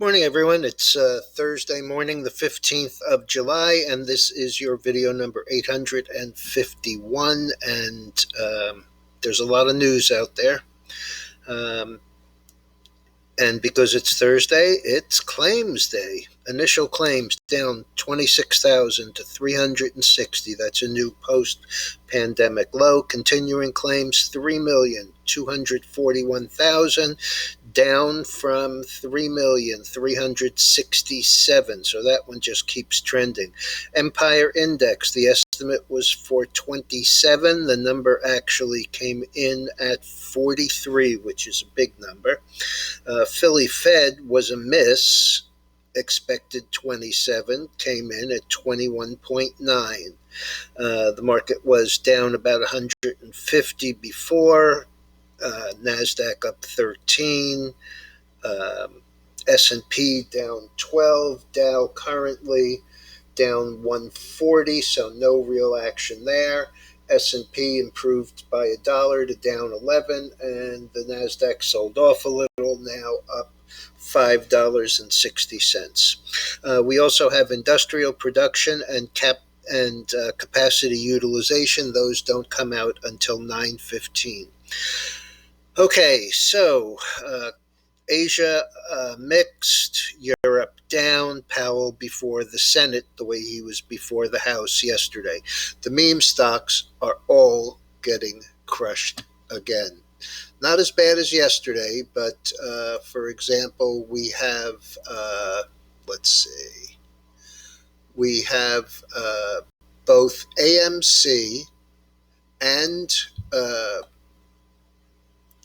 Morning, everyone. It's Thursday morning, the 15th of July, and this is your video number 851. And there's a lot of news out there. And because it's Thursday, it's claims day. Initial claims down 26,000 to 360. That's a new post-pandemic low. Continuing claims 3,241,000, down from 3,367,000. So that one just keeps trending. Empire Index, the estimate was for 27. The number actually came in at 43, which is a big number. Philly Fed was a miss, expected 27, came in at 21.9. The market was down about 150 before, NASDAQ up 13, S&P down 12, Dow currently down 140, so no real action there. S&P improved by $1 to down 11, and the NASDAQ sold off a little, now up $5.60. We also have industrial production and capacity utilization. Those don't come out until 9:15. Okay, so Asia mixed, Europe down, Powell before the Senate the way he was before the House yesterday. The meme stocks are all getting crushed again. Not as bad as yesterday, but for example, we have, we have both AMC and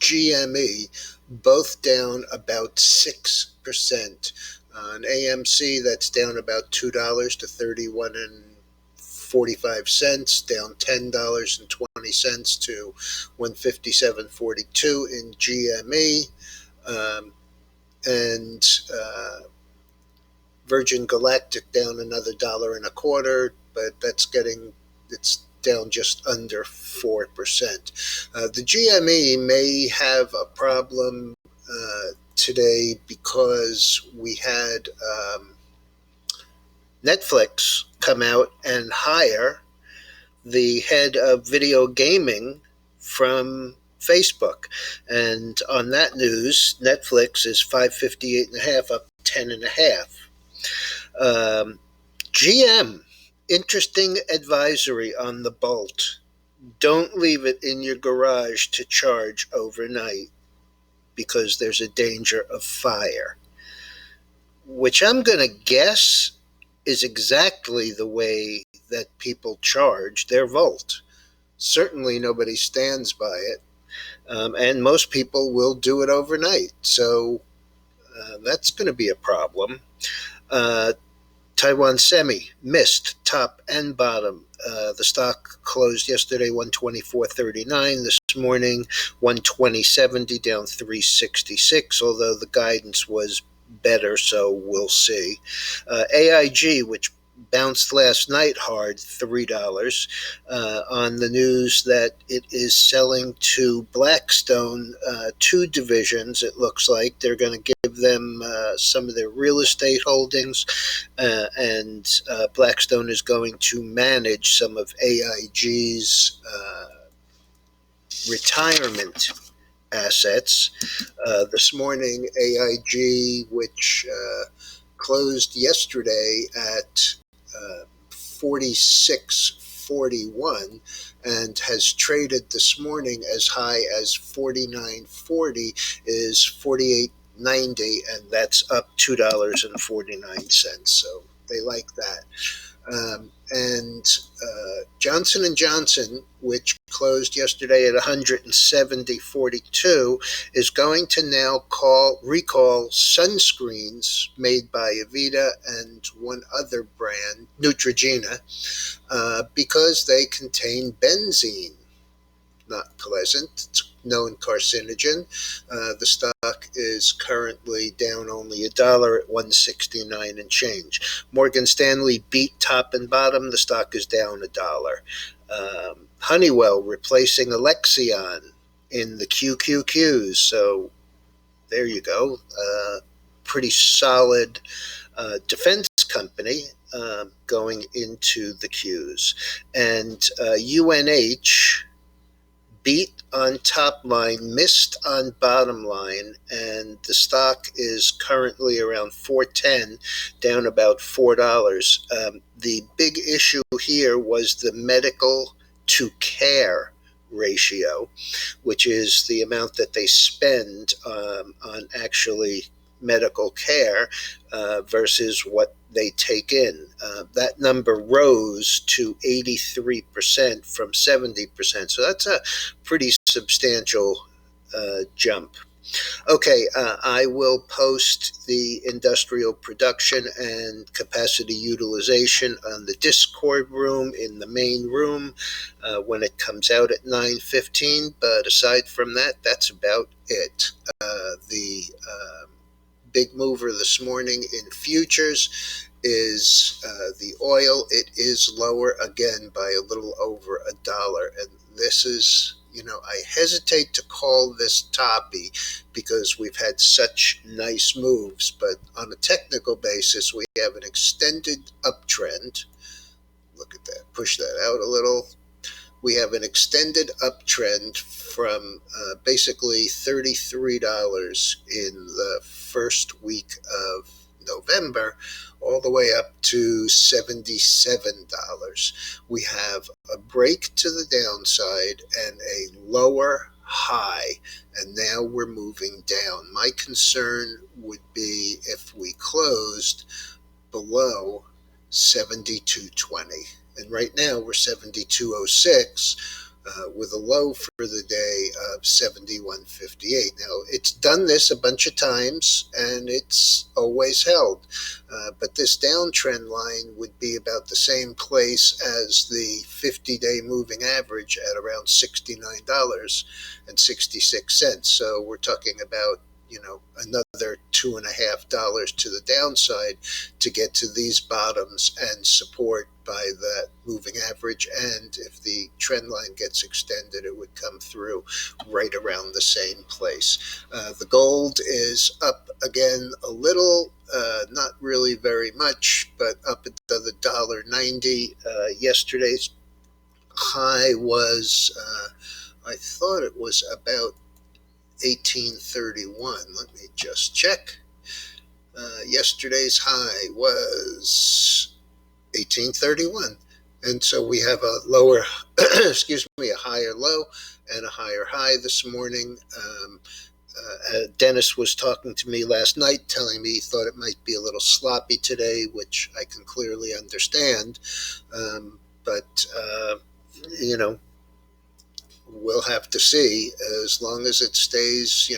GME both down about 6%. On AMC, that's down about $2 to 31.45 cents, down $10.20 to 157.42 in GME, and Virgin Galactic down another $1.25, but it's down just under 4%. The GME may have a problem today because we had Netflix come out and hire the head of video gaming from Facebook. And on that news, Netflix is $558.5, up 10.5. GM, interesting advisory on the Bolt. Don't leave it in your garage to charge overnight because there's a danger of fire, which I'm going to guess is exactly the way that people charge their Volt. Certainly nobody stands by it, and most people will do it overnight. So that's going to be a problem. Taiwan Semi missed top and bottom. The stock closed yesterday 124.39. This morning 120.70, down 366. Although the guidance was better, so we'll see. AIG, which bounced last night hard, $3, on the news that it is selling to Blackstone, 2 divisions. It looks like they're going to give them some of their real estate holdings, and Blackstone is going to manage some of AIG's retirement assets. This morning, AIG, which closed yesterday at 46.41 and has traded this morning as high as 49.40, is 48.90, and that's up $2.49. So they like that. And Johnson & Johnson, which closed yesterday at 170.42, is going to now recall sunscreens made by Aveda and one other brand, Neutrogena, because they contain benzene. Not pleasant. It's known carcinogen. The stock is currently down only $1 at 169 and change. Morgan Stanley beat top and bottom. The stock is down $1. Honeywell replacing Alexion in the QQQs. So there you go. pretty solid defense company going into the Qs. And UNH beat on top line, missed on bottom line, and the stock is currently around 410, down about $4. The big issue here was the medical to care ratio, which is the amount that they spend on actually medical care versus what they take in. That number rose to 83% from 70%. So that's a pretty substantial jump. Okay, I will post the industrial production and capacity utilization on the Discord room in the main room when it comes out at 9:15. But aside from that, that's about it. The big mover this morning in futures is the oil. It is lower again by a little over $1. And this is, I hesitate to call this toppy because we've had such nice moves, but on a technical basis, we have an extended uptrend. Look at that, push that out a little. We have an extended uptrend from basically $33 in the first week of November all the way up to $77. We have a break to the downside and a lower high, and now we're moving down. My concern would be if we closed below 72.20. And right now we're 72.06 with a low for the day of 71.58. Now, it's done this a bunch of times and it's always held. But this downtrend line would be about the same place as the 50-day moving average at around $69.66. So we're talking about another $2.50 to the downside to get to these bottoms and support by that moving average. And if the trend line gets extended, it would come through right around the same place. The gold is up again a little, not really very much, but up at the $1.90. Yesterday's high was, I thought it was about 1831. Let me just check. Yesterday's high was 1831. And so we have a lower, a higher low and a higher high this morning. Dennis was talking to me last night, telling me he thought it might be a little sloppy today, which I can clearly understand. But we'll have to see. As long as it stays,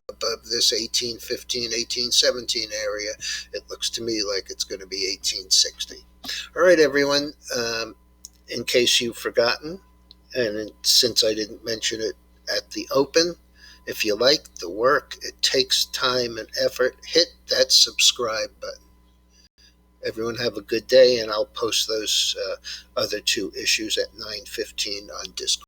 above this 1815, 1817 area, it looks to me like it's going to be 1860. All right, everyone. In case you've forgotten, and since I didn't mention it at the open, if you like the work, it takes time and effort, hit that subscribe button. Everyone have a good day, and I'll post those other two issues at 9:15 on Discord.